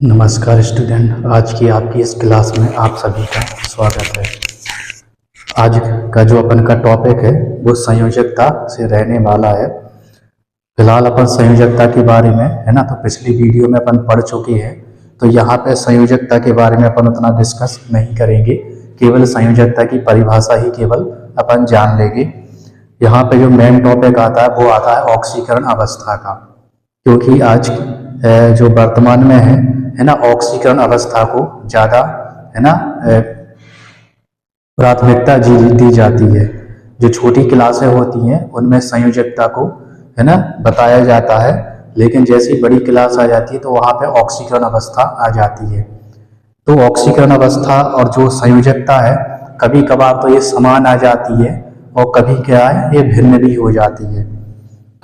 नमस्कार स्टूडेंट, आज की आपकी इस क्लास में आप सभी का स्वागत है। आज का जो अपन का टॉपिक है वो संयोजकता से रहने वाला है। फिलहाल अपन संयोजकता के बारे में है ना, तो पिछली वीडियो में अपन पढ़ चुके हैं, तो यहाँ पे संयोजकता के बारे में अपन उतना डिस्कस नहीं करेंगे। केवल संयोजकता की परिभाषा ही केवल अपन जान लेंगे। यहाँ पे जो मेन टॉपिक आता है वो आता है ऑक्सीकरण अवस्था का, क्योंकि आज जो वर्तमान में है ना, ऑक्सीकरण अवस्था को ज़्यादा है ना प्राथमिकता दी जाती है। जो छोटी क्लासें होती हैं उनमें संयोजकता को है ना बताया जाता है, लेकिन जैसी बड़ी क्लास आ जाती है तो वहाँ पे ऑक्सीकरण अवस्था आ जाती है। तो ऑक्सीकरण अवस्था और जो संयोजकता है, कभी कभार तो ये समान आ जाती है और कभी क्या है ये भिन्न भी हो जाती है,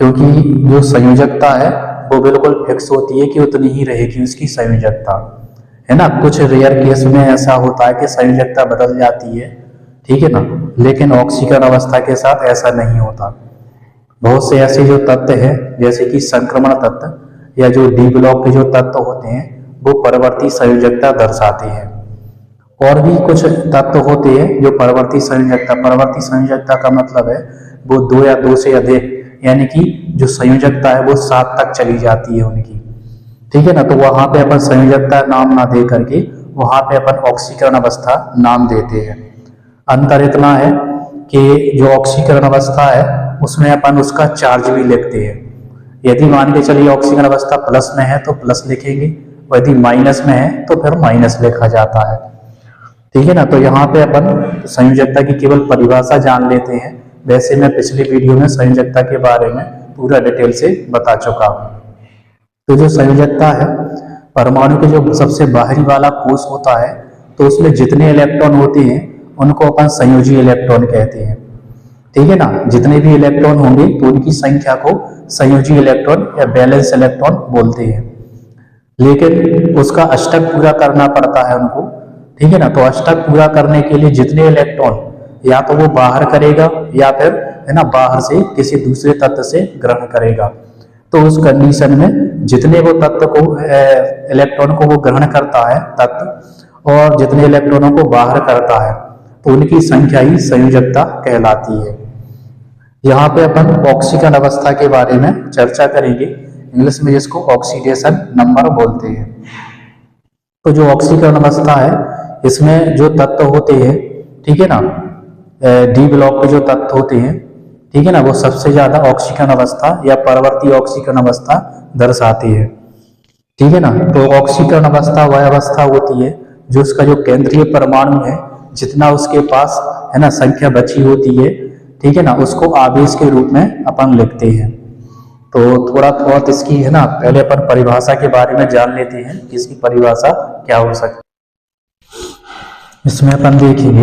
क्योंकि जो संयोजकता है वो बिल्कुल फिक्स होती है कि उतनी ही रहेगी उसकी संयोजकता, है ना। कुछ रेयर केस में ऐसा होता है कि संयोजकता बदल जाती है, ठीक है ना, लेकिन ऑक्सीकरण अवस्था के साथ ऐसा नहीं होता। बहुत से ऐसे जो तत्व हैं जैसे कि संक्रमण तत्व या जो डी ब्लॉक के जो तत्व होते हैं वो परवर्ती संयोजकता दर्शाते हैं। और भी कुछ तत्व होते हैं जो परवर्ती संयोजकता का मतलब है वो दो या दो से अधिक, यानी कि जो संयोजकता है वो 7 तक चली जाती है उनकी, ठीक है ना। तो वहां पे अपन संयोजकता नाम ना दे करके वहां पे अपन ऑक्सीकरण अवस्था नाम देते हैं। अंतर इतना है कि जो ऑक्सीकरण अवस्था है उसमें अपन उसका चार्ज भी लिखते हैं। यदि मान के चलिए ऑक्सीकरण अवस्था प्लस में है तो प्लस लिखेंगे, और यदि माइनस में है तो फिर माइनस लिखा जाता है, ठीक है ना। तो यहाँ पे अपन संयोजकता की केवल परिभाषा जान लेते हैं। वैसे मैं पिछली वीडियो में संयोजकता के बारे में पूरा डिटेल से बता चुका हूँ। तो जो संयोजकता है, परमाणु के जो सबसे बाहरी वाला कोष होता है तो उसमें जितने इलेक्ट्रॉन होते हैं उनको अपन संयोजी इलेक्ट्रॉन कहते हैं, ठीक है ना। जितने भी इलेक्ट्रॉन होंगे तो उनकी संख्या को संयोजी इलेक्ट्रॉन या बैलेंस इलेक्ट्रॉन बोलते हैं। लेकिन उसका अष्टक पूरा करना पड़ता है उनको, ठीक है ना। तो अष्टक पूरा करने के लिए जितने इलेक्ट्रॉन या तो वो बाहर करेगा या फिर है ना बाहर से किसी दूसरे तत्व से ग्रहण करेगा। तो उस कंडीशन में जितने वो तत्व को इलेक्ट्रॉन को वो ग्रहण करता है तत्व, और जितने इलेक्ट्रॉनों को बाहर करता है तो उनकी संख्या ही संयोजकता कहलाती है। यहाँ पे अपन ऑक्सीकरण अवस्था के बारे में चर्चा करेंगे, इंग्लिश में जिसको ऑक्सीडेशन नंबर बोलते हैं। तो जो ऑक्सीकरण अवस्था है इसमें जो तत्व होते हैं, ठीक है ना, डी ब्लॉक के जो तत्व होते हैं, ठीक है ना, वो सबसे ज्यादा ऑक्सीकरण अवस्था या परवर्ती ऑक्सीकरण अवस्था दर्शाती है, ठीक है ना। तो ऑक्सीकरण अवस्था वह अवस्था होती है जो उसका जो केंद्रीय परमाणु है जितना उसके पास है ना संख्या बची होती है, ठीक है ना, उसको आवेश के रूप में अपन लिखते हैं। तो थोड़ा बहुत इसकी है ना पहले अपन परिभाषा के बारे में जान लेते हैं कि इसकी परिभाषा क्या हो सकती है। इसमें अपन देखेंगे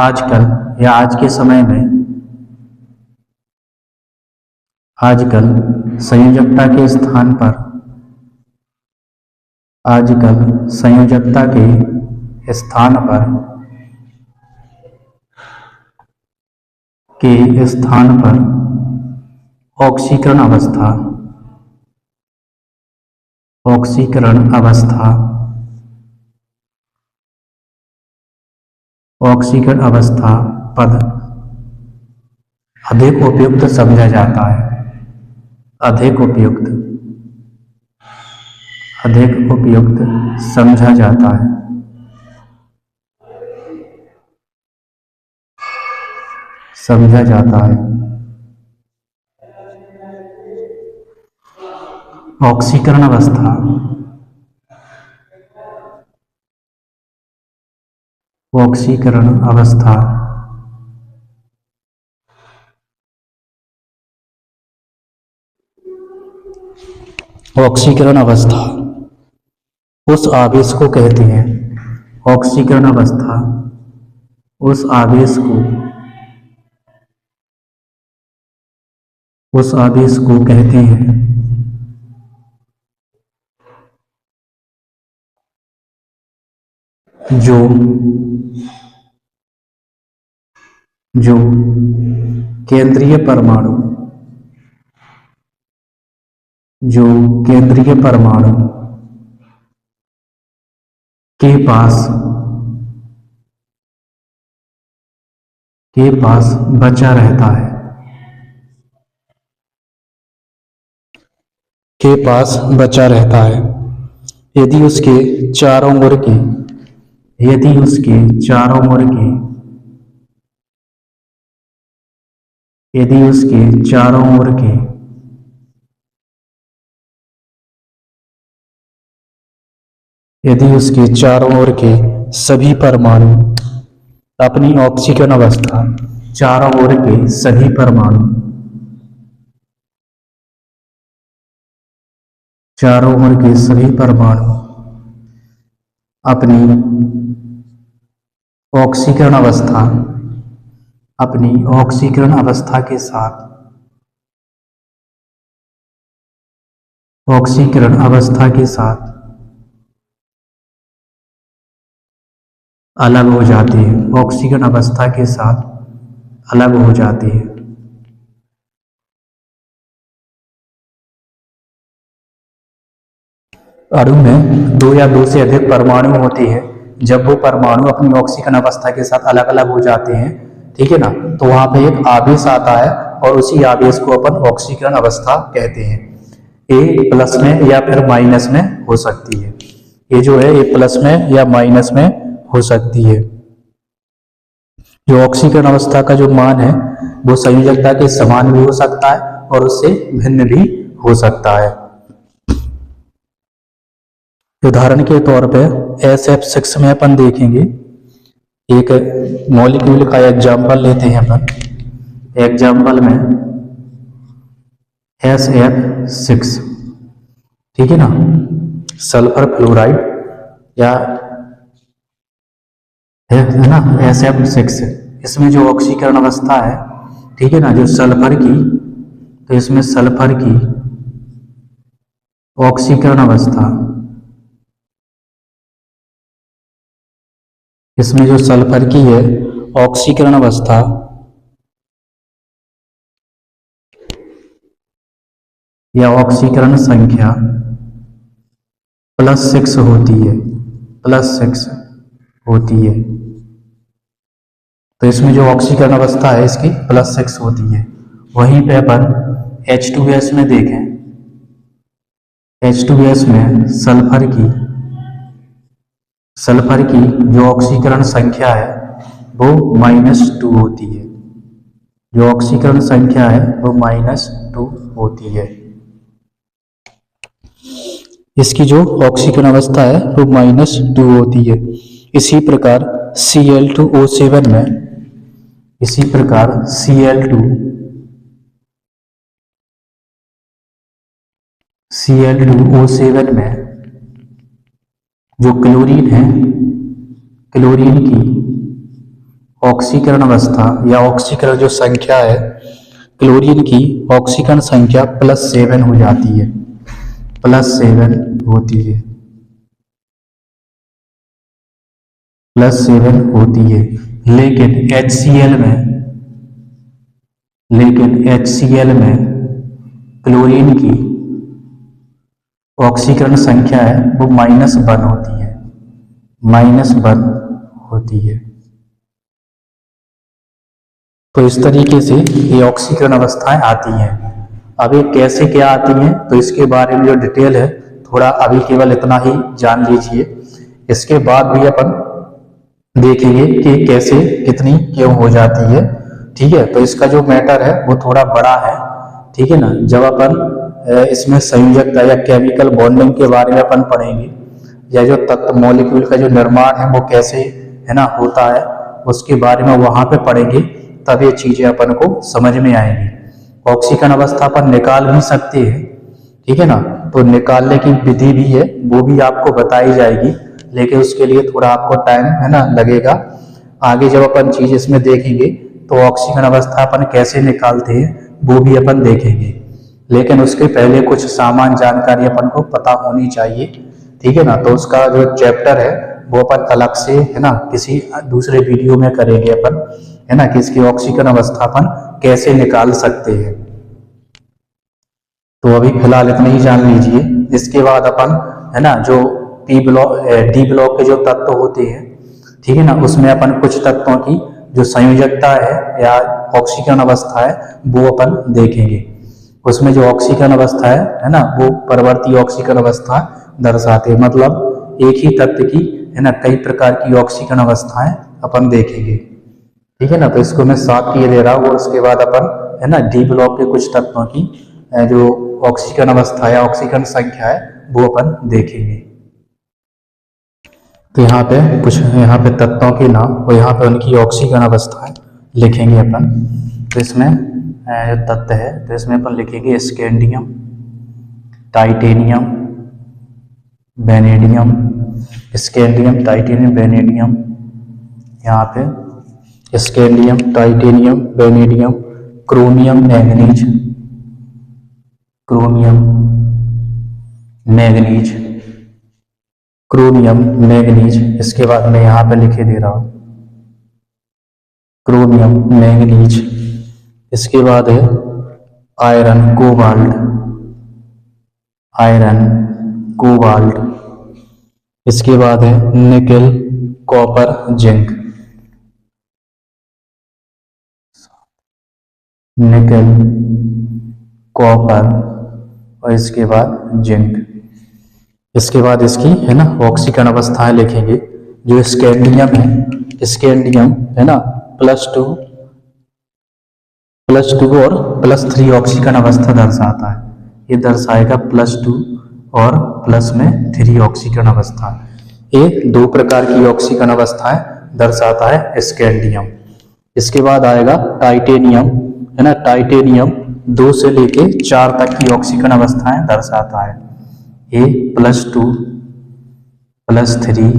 आजकल या आज के समय में, आजकल संयोजकता के स्थान पर, आजकल संयोजकता के स्थान पर ऑक्सीकरण अवस्था, ऑक्सीकरण अवस्था, ऑक्सीकरण अवस्था पद अधिक उपयुक्त समझा जाता है। अधिक उपयुक्त समझा जाता है। समझा जाता है। ऑक्सीकरण अवस्था, ऑक्सीकरण अवस्था ऑक्सीकरण अवस्था उस आवेश को कहते हैं, ऑक्सीकरण अवस्था उस आवेश को कहते हैं जो केंद्रीय परमाणु, जो केंद्रीय परमाणु के पास बचा रहता है, के पास बचा रहता है यदि उसके चारों ओर के यदि उसके चारों ओर के यदि उसके चारों ओर के यदि उसके चारों ओर के सभी परमाणु अपनी ऑक्सीकरण अवस्था चारों ओर के सभी परमाणु चारों ओर के सभी परमाणु अपनी ऑक्सीकरण अवस्था अपनी ऑक्सीकरण अवस्था के साथ ऑक्सीकरण अवस्था के साथ अलग हो जाते हैं, ऑक्सीकरण अवस्था के साथ अलग हो जाते हैं। अणु में दो या दो से अधिक परमाणु होते हैं। जब वो परमाणु अपनी ऑक्सीकरण अवस्था के साथ अलग अलग हो जाते हैं, ठीक है ना, तो वहां पे एक आवेश आता है और उसी आवेश को अपन ऑक्सीकरण अवस्था कहते हैं। ए प्लस में या फिर माइनस में हो सकती है। ये जो है ए प्लस में या माइनस में हो सकती है। जो ऑक्सीकरण अवस्था का जो मान है वो संयोजकता के समान भी हो सकता है और उससे भिन्न भी हो सकता है। उदाहरण के तौर पे SF6 में अपन देखेंगे, एक मॉलिक्यूल का एग्जाम्पल लेते हैं अपन। एग्जाम्पल में SF6, ठीक है ना, सल्फर फ्लोराइड या है ना SF6। इसमें जो ऑक्सीकरण अवस्था है, ठीक है ना, जो सल्फर की, तो इसमें सल्फर की ऑक्सीकरण अवस्था, इसमें जो सल्फर की है ऑक्सीकरण अवस्था या ऑक्सीकरण संख्या +6 होती है, +6 होती है। तो इसमें जो ऑक्सीकरण अवस्था है इसकी +6 होती है। वहीं पे अपन H2S में देखें, H2S में सल्फर की जो ऑक्सीकरण संख्या है वो -2 होती है। जो ऑक्सीकरण संख्या है वो -2 होती है। इसकी जो ऑक्सीकरण अवस्था है वो -2 होती है। इसी प्रकार Cl2O7 में, इसी प्रकार Cl2O7 में जो क्लोरीन है, क्लोरीन की ऑक्सीकरण अवस्था या ऑक्सीकरण जो संख्या है, क्लोरीन की ऑक्सीकरण संख्या +7 हो जाती है, +7 होती है, +7 होती है। लेकिन HCl में क्लोरीन की ऑक्सीकरण संख्या है वो -1 होती है, -1 होती है। तो इस तरीके से ये ऑक्सीकरण अवस्थाएं आती हैं। अब ये कैसे क्या आती हैं, तो इसके बारे में जो डिटेल है थोड़ा अभी केवल इतना ही जान लीजिए। इसके बाद भी अपन देखेंगे कि कैसे कितनी क्यों हो जाती है, ठीक है। तो इसका जो मैटर है वो थोड़ा बड़ा है, ठीक है ना। जब अपन इसमें संयोजकता या केमिकल बॉन्डिंग के बारे में अपन पढ़ेंगे, या जो तत्व मॉलिक्यूल का जो निर्माण है वो कैसे है ना होता है, उसके बारे में वहां पे पढ़ेंगे, तब ये चीजें अपन को समझ में आएंगी। ऑक्सीकरण अवस्था अपन निकाल भी सकते हैं, ठीक है ना, तो निकालने की विधि भी है, वो भी आपको बताई जाएगी, लेकिन उसके लिए थोड़ा आपको टाइम है ना लगेगा। आगे जब अपन चीज इसमें देखेंगे तो ऑक्सीकरण अवस्था अपन कैसे निकालते हैं वो भी अपन देखेंगे, लेकिन उसके पहले कुछ सामान्य जानकारी अपन को पता होनी चाहिए, ठीक है ना। तो उसका जो चैप्टर है वो अपन अलग से है ना किसी दूसरे वीडियो में करेंगे अपन, है ना, कि इसकी ऑक्सीकरण अवस्था अपन कैसे निकाल सकते हैं। तो अभी फिलहाल इतना ही जान लीजिए। इसके बाद अपन है ना जो डी ब्लॉक के जो तत्व होते हैं, ठीक है ना, उसमें अपन कुछ तत्वों की जो संयोजकता है या ऑक्सीकरण अवस्था है वो अपन देखेंगे। उसमें जो ऑक्सीकरण अवस्था है ना, वो परवर्ती ऑक्सीकरण अवस्था दर्शाते हैं। मतलब एक ही तत्व की, है ना, कई प्रकार की ऑक्सीकरण अवस्थाएं अपन देखेंगे, ठीक है ना। तो इसको मैं साफ किए दे रहा हूँ, और उसके बाद अपन, है ना, डी ब्लॉक के कुछ तत्वों की जो ऑक्सीकरण अवस्था है, ऑक्सीकरण संख्या है, वो अपन देखेंगे। तो यहाँ पे कुछ, यहाँ पे तत्वों के नाम और यहाँ पे उनकी ऑक्सीकरण अवस्थाएं लिखेंगे अपन। तो इसमें जो तत्व है, तो इसमें अपन लिखेंगे scandium, titanium, vanadium, scandium, titanium, vanadium, यहाँ पे scandium, titanium, vanadium, chromium, manganese, chromium, manganese, chromium, manganese. इसके बाद मैं यहाँ पे लिखे दे रहा हूँ क्रोमियम, मैंगनीज। इसके बाद है आयरन, कोबाल्ट, आयरन, कोबाल्ट। इसके बाद है nickel, copper, zinc, nickel, copper और इसके बाद जिंक। इसके बाद इसकी, है ना, ऑक्सीकरण अवस्थाएं लिखेंगे। जो स्कैंडियम है, स्कैंडियम, है ना, +2 और +3 ऑक्सीकरण अवस्था दर्शाता है। ये दर्शाएगा +2 और +3 ऑक्सीकरण अवस्था। ये 2 प्रकार की ऑक्सीकरण अवस्थाएं दर्शाता है स्कैंडियम। इसके बाद आएगा टाइटेनियम, है ना, टाइटेनियम 2 से लेके 4 तक की ऑक्सीकरण अवस्थाएं दर्शाता है। ये +2, +3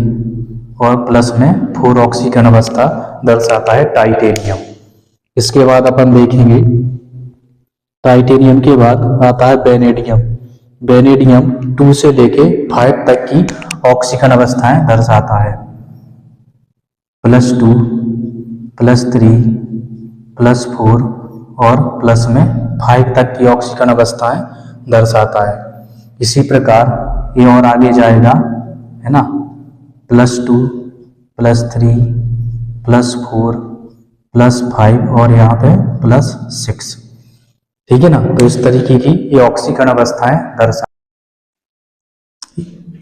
और +4 ऑक्सीकरण अवस्था दर्शाता है टाइटेनियम। इसके बाद अपन देखेंगे टाइटेनियम के बाद आता है वेनेडियम। वेनेडियम 2 से लेके 5 तक की ऑक्सीकरण अवस्थाएं दर्शाता है। +2, +3, +4 और +5 तक की ऑक्सीकरण अवस्थाएं दर्शाता है। इसी प्रकार ये और आगे जाएगा, है ना, +2, +3, +4, +5 और यहाँ पे +6, ठीक है ना। तो इस तरीके की ये ऑक्सीकरण अवस्थाएं दर्शा।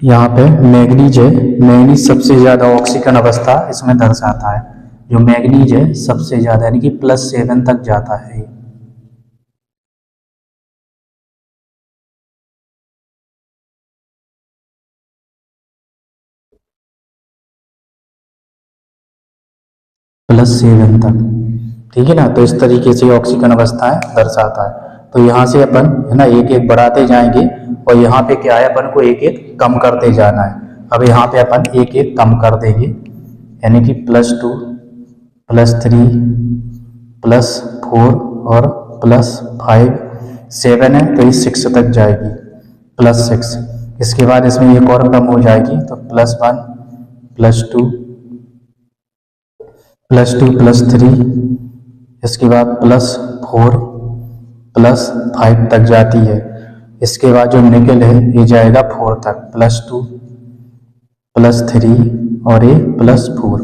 यहाँ पे मैंगनीज है, मैंगनीज सबसे ज्यादा ऑक्सीकरण अवस्था इसमें दर्शाता है। जो मैंगनीज है सबसे ज्यादा, यानी कि +7 तक जाता है। +7 तक, ठीक है ना। तो इस तरीके से ऑक्सीकरण अवस्थाएं दर्शाता है। तो यहाँ से अपन, है ना, एक एक बढ़ाते जाएंगे और यहाँ पे क्या है, अपन को एक एक कम करते जाना है। अब यहाँ पे अपन एक एक कम कर देंगे, यानी कि +2, +3, +4 और +5, 7 है तो ये 6 तक जाएगी, +6। इसके बाद इसमें एक और कम हो जाएगी, तो +1, +2, +2, +3, इसके बाद +4, +5 तक जाती है। इसके बाद जो निकेल है ये जाएगा 4 तक, +2, +3 और ये +4।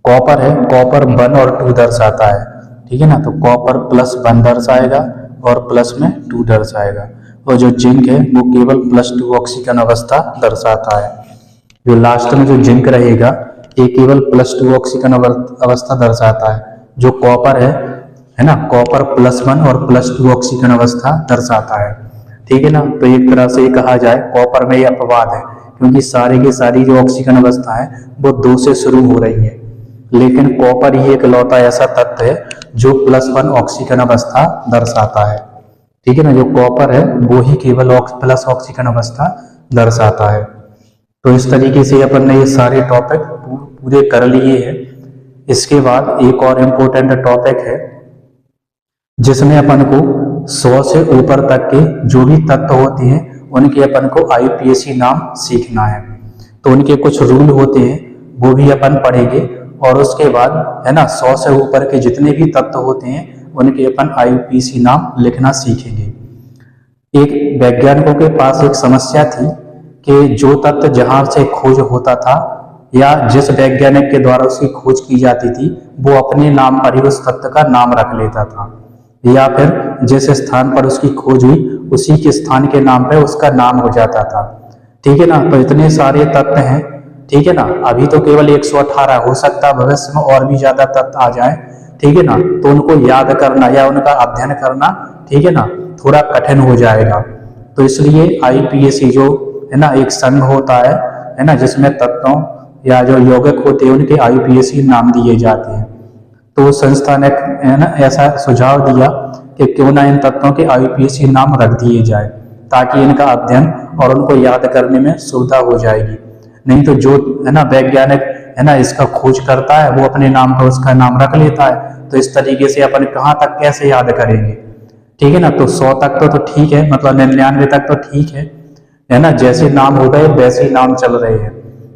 कॉपर है, कॉपर 1 और 2 दर्शाता है, ठीक है ना। तो कॉपर +1 दर्शाएगा और +2 दर्शाएगा। और जो जिंक है वो केवल +2 ऑक्सीकरण अवस्था दर्शाता है। जो लास्ट में जो जिंक रहेगा ये केवल +2 ऑक्सीकरण अवस्था दर्शाता है। जो कॉपर है ना, कॉपर +1 और +2 ऑक्सीकरण अवस्था दर्शाता है, ठीक है ना। तो एक तरह से ये कहा जाए कॉपर में ये अपवाद है, क्योंकि सारी की सारी जो ऑक्सीकरण अवस्था है वो 2 से शुरू हो रही है, लेकिन कॉपर ही एक लौता ऐसा तत्व है जो +1 ऑक्सीकरण अवस्था दर्शाता है, ठीक है ना। जो कॉपर है वो ही केवल प्लस ऑक्सीकरण अवस्था दर्शाता है। तो इस तरीके से अपन ने ये सारे टॉपिक पूरे कर लिए हैं। इसके बाद एक और इम्पोर्टेंट टॉपिक है जिसमें अपन को 100 से ऊपर तक के जो भी तत्व होते हैं उनके अपन को IUPAC नाम सीखना है। तो उनके कुछ रूल होते हैं वो भी अपन पढ़ेंगे, और उसके बाद, है ना, 100 से ऊपर के जितने भी तत्व होते हैं उनके अपन IUPAC नाम लिखना सीखेंगे। एक वैज्ञानिकों के पास एक समस्या थी कि जो तत्व जहां से खोज होता था या जिस वैज्ञानिक के द्वारा उसकी खोज की जाती थी वो अपने नाम पर ही उस तत्व का नाम रख लेता था, या फिर जिस स्थान पर उसकी खोज हुई उसी के स्थान के नाम पे उसका नाम हो जाता था। ठीक है ना। तो इतने सारे तत्व हैं, ठीक है ना। अभी तो केवल 118, हो सकता है भविष्य में और भी ज्यादा तत्व आ जाए, ठीक है ना। तो उनको याद करना या उनका अध्ययन करना, ठीक है ना, थोड़ा कठिन हो जाएगा। तो इसलिए आईपीएसी जो है ना एक संघ होता है ना, जिसमें तत्वों या जो यौगिक होते हैं उनके आईपीएसी नाम दिए जाते हैं। तो संस्था ने है ना ऐसा सुझाव दिया कि क्यों ना इन तत्वों के आईपीएसी नाम रख दिए जाए, ताकि इनका अध्ययन और उनको याद करने में सुविधा हो जाएगी। नहीं तो जो है ना वैज्ञानिक है ना इसका खोज करता है वो अपने नाम पर उसका नाम रख लेता है, तो इस तरीके से अपन कहाँ तक कैसे याद करेंगे। ठीक है ना। तो 100 तक तो ठीक है, मतलब 99 तक तो ठीक है ना, जैसे नाम हो गए वैसे ही नाम चल रहे हैं।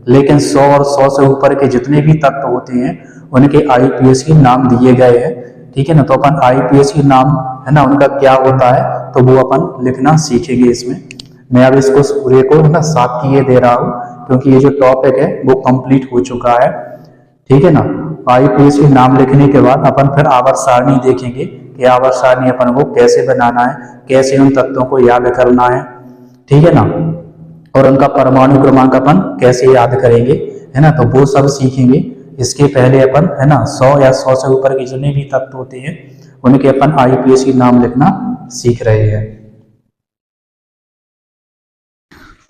लेकिन 100 और 100 से ऊपर के जितने भी तत्व होते हैं उनके आईपीएसी नाम दिए गए हैं। ठीक है ना। तो अपन आईपीएसी नाम है ना उनका क्या होता है तो वो अपन लिखना सीखेंगे इसमें। मैं अब इसको पूरे को है ना साफ किए दे रहा हूँ, क्योंकि ये जो टॉपिक है वो कंप्लीट हो चुका है। ठीक है ना। आईपीएसी नाम लिखने के बाद अपन फिर आवर्त सारणी देखेंगे कि आवर्त सारणी अपन को कैसे बनाना है, कैसे उन तत्वों को याद करना है। ठीक है ना। और उनका परमाणु क्रमांक अपन कैसे याद करेंगे, है ना, तो वो सब सीखेंगे। इसके पहले अपन है ना 100 या 100 से ऊपर के जितने भी तत्व होते हैं उनके अपन आईपीएसी नाम लिखना सीख रहे हैं।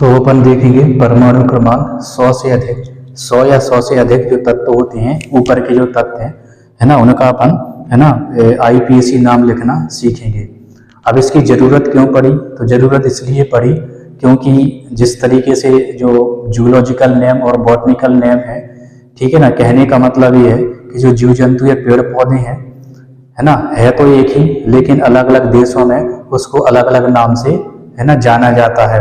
तो अपन देखेंगे परमाणु क्रमांक 100 से अधिक, 100 या 100 से अधिक जो तत्व होते हैं ऊपर के जो तत्व हैं है ना उनका अपन है ना आईपीएसी नाम लिखना सीखेंगे। अब इसकी जरूरत क्यों पड़ी, तो जरूरत इसलिए पड़ी क्योंकि जिस तरीके से जो जूलॉजिकल नेम और बॉटनिकल नेम है, ठीक है ना, कहने का मतलब ये है कि जो जीव जंतु या पेड़ पौधे हैं है ना है तो एक ही, लेकिन अलग अलग देशों में उसको अलग अलग नाम से है ना जाना जाता है।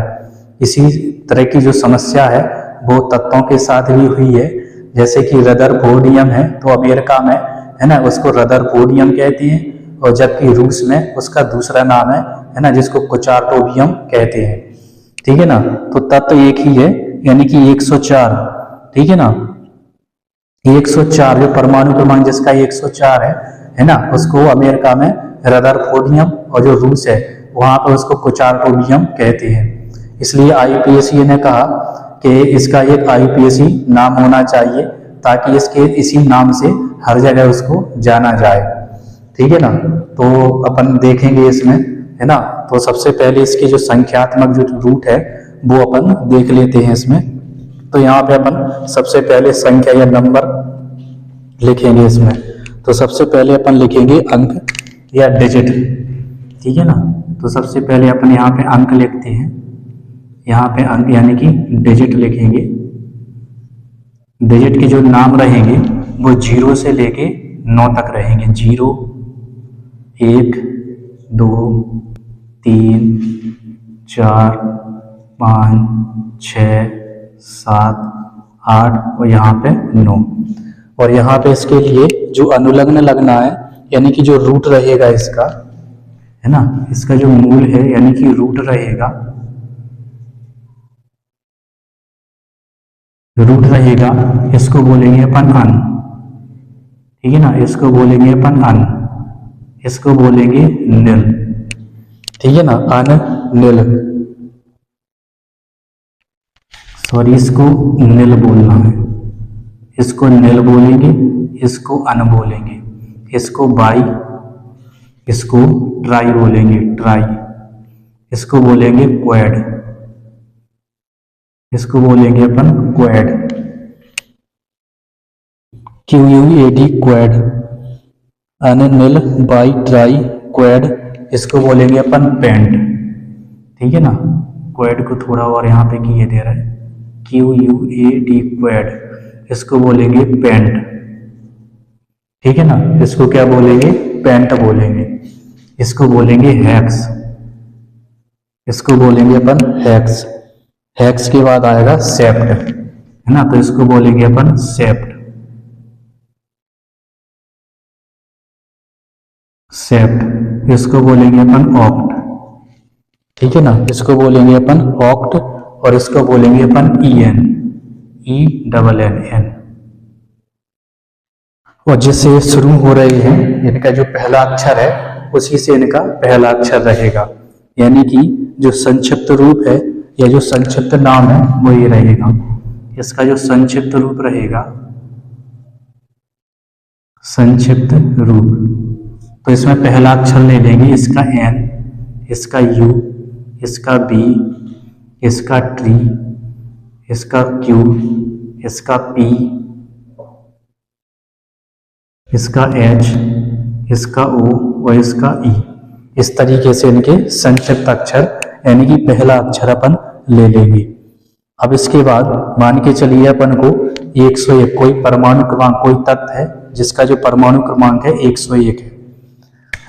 इसी तरह की जो समस्या है वो तत्वों के साथ भी हुई है। जैसे कि रदरफोर्डियम है तो अमेरिका में है ना उसको रदरफोर्डियम कहते हैं, और जबकि रूस में उसका दूसरा नाम है ना जिसको कुचार्टोबियम कहते हैं। ठीक है ना। तो तत्व एक ही है, यानी कि 104। ठीक है ना। 104 जो परमाणु क्रमांक जिसका 104 है ना, उसको अमेरिका में रदरफोर्डियम और जो रूस है वहां पर उसको कुचार्टोबियम कहते हैं। इसलिए आईपीएसी ने कहा कि इसका एक आईपीएसी नाम होना चाहिए ताकि इसके इसी नाम से हर जगह उसको जाना जाए। ठीक है ना। तो अपन देखेंगे इसमें है ना, तो सबसे पहले इसके जो संख्यात्मक जो रूट है वो अपन देख लेते हैं इसमें। तो यहाँ पे अपन सबसे पहले संख्या या नंबर लिखेंगे इसमें। तो सबसे पहले अपन लिखेंगे अंक या डिजिट। ठीक है ना। तो सबसे पहले अपन यहाँ पे अंक लिखते हैं, यहाँ पे अंक यानी कि डिजिट लिखेंगे। डिजिट के जो नाम रहेंगे वो 0 से लेके 9 तक रहेंगे। 0, 1, 2, 3, 4, 5, 6, 7, 8 और यहाँ पे 9। और यहाँ पे इसके लिए जो अनुलग्न लगना है यानी कि जो रूट रहेगा इसका है ना, इसका जो मूल है यानी कि रूट रहेगा, रूट रहेगा इसको बोलेंगे अपन अन। ठीक है ना। इसको बोलेंगे अपन अन, इसको बोलेंगे निल। ठीक है ना। अन निल, सॉरी इसको निल बोलना है, इसको निल बोलेंगे, इसको अन बोलेंगे, इसको बाई, इसको ट्राई बोलेंगे, ट्राई, इसको बोलेंगे क्वेड, इसको बोलेंगे अपन क्वेड, QUAD क्वेड। अन निल बाई ट्राई क्वेड, इसको बोलेंगे अपन पेंट। ठीक है ना। क्वेड को थोड़ा और यहाँ पे किए दे रहा है, QUAD क्वेड, इसको बोलेंगे पेंट। ठीक है ना। इसको क्या बोलेंगे, पेंट बोलेंगे। इसको बोलेंगे हेक्स, इसको बोलेंगे अपन हेक्स। हेक्स के बाद आएगा सेप्ट है ना, तो इसको बोलेंगे अपन सेप्ट, सेप्ट। इसको बोलेंगे अपन ऑक्ट। ठीक है ना। इसको बोलेंगे अपन ऑक्ट और इसको बोलेंगे अपन EN, ENN। और जिससे शुरू हो रही है इनका जो पहला अक्षर है उसी से इनका पहला अक्षर रहेगा, यानी कि जो संक्षिप्त रूप है या जो संक्षिप्त नाम है वो ये रहेगा। इसका जो संक्षिप्त रूप रहेगा, संक्षिप्त रूप, तो इसमें पहला अक्षर ले लेंगे इसका N, इसका U, इसका B, इसका T, इसका Q, इसका P, इसका H, इसका O और इसका E। इस तरीके से इनके संक्षिप्त अक्षर यानी कि पहला अक्षर अपन ले लेंगे। अब इसके बाद मान के चलिए अपन को 101 कोई परमाणु क्रमांक, कोई तत्व है जिसका जो परमाणु क्रमांक है 101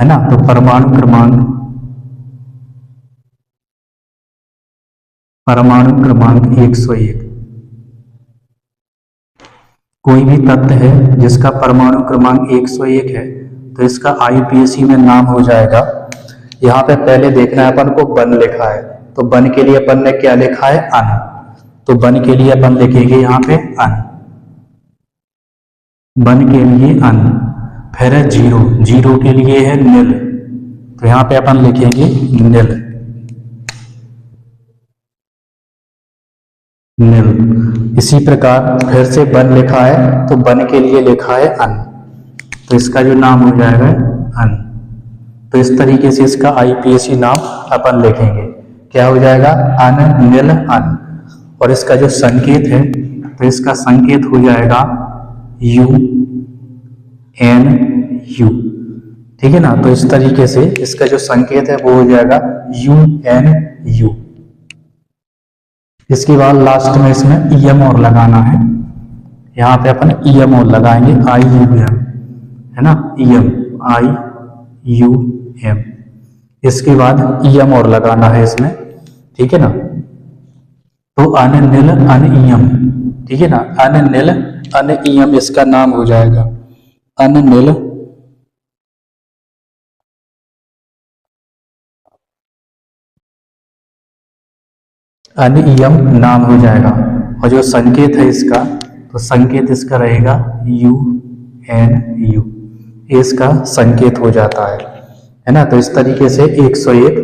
है ना। तो परमाणु क्रमांक 101, कोई भी तत्व है जिसका परमाणु क्रमांक 101 है तो इसका IUPAC में नाम हो जाएगा। यहाँ पे पहले देखना है अपन को वन लिखा है, तो वन के लिए अपन ने क्या लिखा है अन, तो वन के लिए अपन लिखेंगे यहाँ पे अन, वन के लिए अन। फिर है जीरो, जीरो के लिए है नील, तो यहाँ पे अपन लिखेंगे नील, नील। इसी प्रकार फिर से वन लिखा है तो वन के लिए लिखा है अन, तो इसका जो नाम हो जाएगा अन। तो इस तरीके से इसका IUPAC नाम अपन लिखेंगे, क्या हो जाएगा अन, नील, अन। और इसका जो संकेत है तो इसका संकेत हो जाएगा UNU, ठीक है ना। तो इस तरीके से इसका जो संकेत है वो हो जाएगा UNU। इसके बाद लास्ट में इसमें EM और लगाना है, यहाँ पे अपन EM और लगाएंगे, IUM है ना, EM, IUM। इसके बाद EM और लगाना है इसमें, ठीक है ना। तो अन, नील, अन, EM, ठीक है ना, अन, नील, अन, EM इसका नाम हो जाएगा, अन, नील, अन, EM नाम हो जाएगा। और जो संकेत है इसका, तो संकेत इसका रहेगा UNU, इसका संकेत हो जाता है ना। तो इस तरीके से 101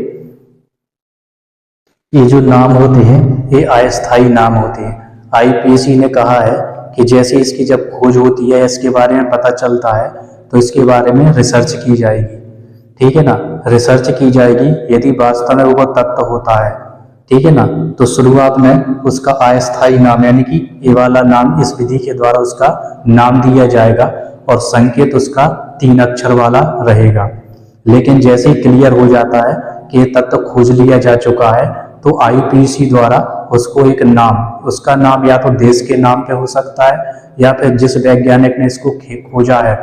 ये जो नाम होते हैं ये अस्थायी नाम होते हैं। IUPAC ने कहा है कि जैसे इसकी जब खोज होती है, इसके बारे में पता चलता है तो इसके बारे में रिसर्च की जाएगी, ठीक है ना, रिसर्च की जाएगी। यदि वास्तव में वो तत्व होता है, ठीक है ना, तो शुरुआत में उसका अस्थायी नाम यानी कि ये वाला नाम इस विधि के द्वारा उसका नाम दिया जाएगा और संकेत उसका 3 अक्षर वाला रहेगा। लेकिन जैसे ही क्लियर हो जाता है कि ये तत्व खोज लिया जा चुका है तो IUPAC द्वारा उसको एक नाम, उसका नाम या तो देश के नाम पे हो सकता है या फिर जिस वैज्ञानिक ने इसको खोजा है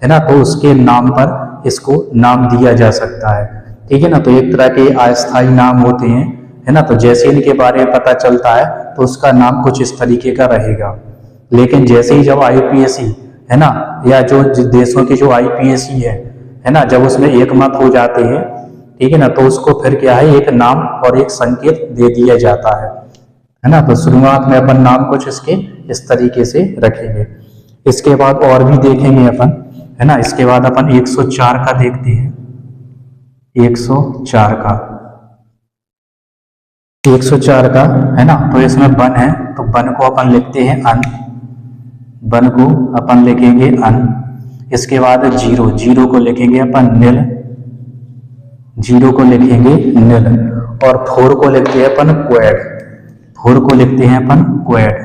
ना, तो उसके नाम पर इसको नाम दिया जा सकता है, ठीक है ना। तो एक तरह के अस्थायी नाम होते हैं, है ना। तो जैसे इनके बारे में पता चलता है तो उसका नाम कुछ इस तरीके का रहेगा। लेकिन जैसे ही जब IUPAC है ना, या जो देशों की जो IUPAC है ना, जब उसमें एक मत हो जाते हैं, ठीक है ना, तो उसको फिर क्या है एक नाम और एक संकेत दे दिया जाता है ना। तो शुरुआत में अपन नाम कुछ इसके इस tariके से रखेंगे। इसके बाद और भी देखेंगे अपन, है ना। इसके बाद अपन 104 का देखते हैं, 104 का, 104 का है ना। तो इसमें वन है तो वन को अपन लिखते हैं अन, वन को अपन लिखेंगे अन। इसके बाद जीरो, जीरो को लिखेंगे अपन नील, जीरो को लिखेंगे नील। और 4 को लिखते हैं अपन क्वेड, 4 को लिखते हैं अपन क्वेड,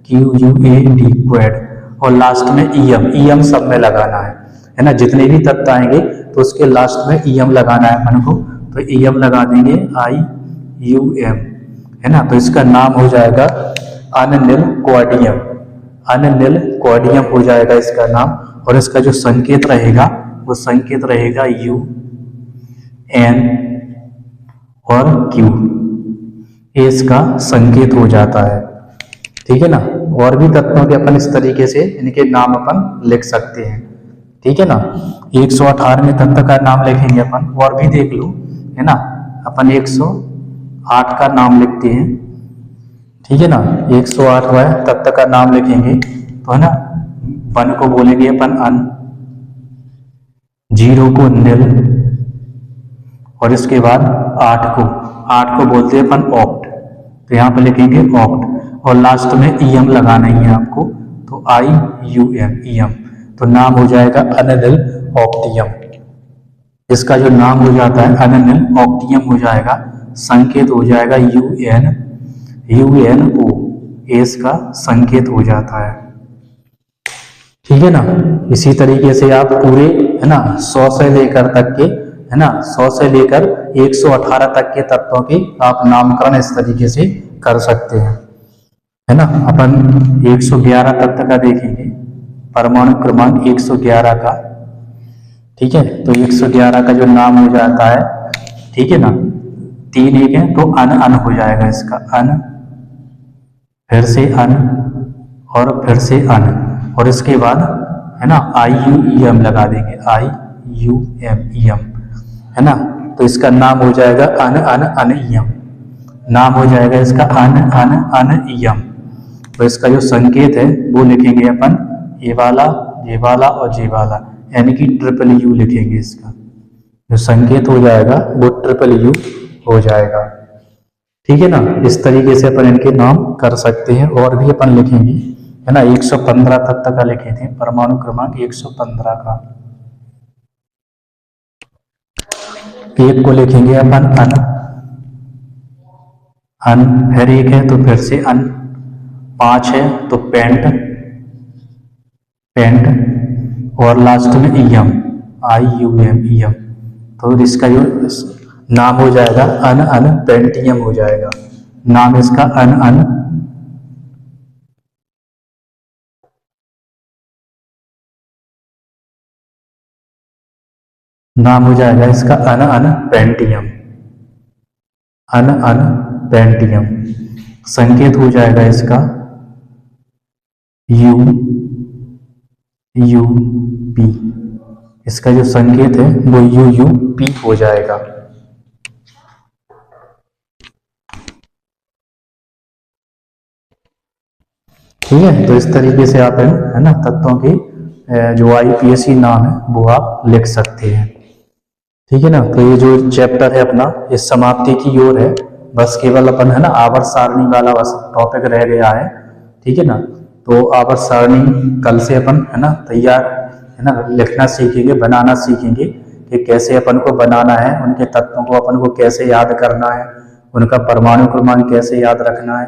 QUAD, क्वेड। और लास्ट में EM, EM सब में लगाना है ना। जितने भी तत्व आएंगे तो उसके लास्ट में EM लगाना है अपन को, तो EM लगा देंगे IUM, है ना। तो इसका नाम हो जाएगा अनिल कोडियम, अनिल कोडियम हो जाएगा इसका नाम। और इसका जो संकेत रहेगा वो संकेत रहेगा UN और Q, ये इसका संकेत हो जाता है, ठीक है ना। और भी तत्वों के अपन इस तरीके से इनके नाम अपन लिख सकते हैं, ठीक है ना। 118वें तत्व का नाम लिखेंगे अपन, और भी देख लो, है ना। अपन 108 का नाम लिखते हैं, ठीक है ना। 108 हुआ है, तत्व का नाम लिखेंगे तो है ना, 1 को बोलेंगे अपन अन, 0 को निल, और इसके बाद 8 को बोलते हैं अपन ऑक्ट, तो यहाँ पे लिखेंगे ऑक्ट, और लास्ट में ईएम लगाना ही है आपको, तो IUM ईएम, तो नाम हो जाएगा अनिल ऑक्टियम। इसका जो नाम हो जाता है अनिल ऑक्टियम हो जाएगा, संकेत हो जाएगा UNO, इसका संकेत हो जाता है। ठीक है ना। इसी तरीके से आप पूरे है ना 100 से लेकर तक के है ना 100 से लेकर 118 तक के तत्वों के आप नामकरण इस तरीके से कर सकते हैं, है ना। अपन 111 तत्व का देखेंगे, परमाणु क्रमांक 111 का। ठीक है, तो 111 का जो नाम हो जाता है, ठीक है ना, 3 1 है तो अन हो जाएगा इसका, अन, फिर से अन, और फिर से अन, और इसके बाद है ना IUEM लगा देंगे, IUM, है ना। तो इसका नाम हो जाएगा अन नाम हो जाएगा इसका अन। तो इसका जो संकेत है वो लिखेंगे अपन ये वाला और जे वाला, यानी कि UU लिखेंगे। इसका जो संकेत हो जाएगा वो UU हो जाएगा। ठीक है ना। इस तरीके से अपन इनके नाम कर सकते हैं, और भी अपन लिखेंगे, है ना। 115 तत्व का लिखे थे, परमाणु क्रमांक 115 का, 1 को लिखेंगे अपन अन, फिर 1 है तो फिर से अन, 5 है तो पेंट, और लास्ट में ईएम, IUM, तो इसका जो नाम हो जाएगा अन पेंटियम हो जाएगा, नाम इसका अन। नाम हो जाएगा इसका अन पेंटियम, संकेत हो जाएगा इसका UUP, इसका जो संकेत है वो UUP हो जाएगा। ठीक है, तो इस तरीके से आप है ना तत्वों के जो IUPAC नाम है वो आप लिख सकते हैं। ठीक है ना। तो ये जो चैप्टर है अपना ये समाप्ति की ओर है, बस केवल अपन है ना आवर्त सारणी वाला बस टॉपिक रह गया है। ठीक है ना। तो आवर्त सारणी कल से अपन है ना तैयार है ना लिखना सीखेंगे, बनाना सीखेंगे कि कैसे अपन को बनाना है, उनके तत्वों को अपन को कैसे याद करना है, उनका परमाणु क्रमांक कैसे याद रखना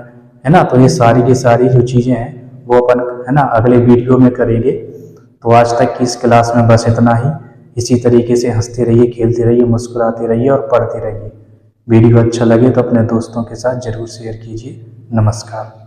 है ना। तो ये सारी की सारी जो चीज़ें हैं वो अपन है ना अगले वीडियो में करेंगे। तो आज तक की इस क्लास में बस इतना ही। इसी तरीके से हंसते रहिए, खेलते रहिए, मुस्कुराते रहिए और पढ़ते रहिए। वीडियो अच्छा लगे तो अपने दोस्तों के साथ जरूर शेयर कीजिए। नमस्कार।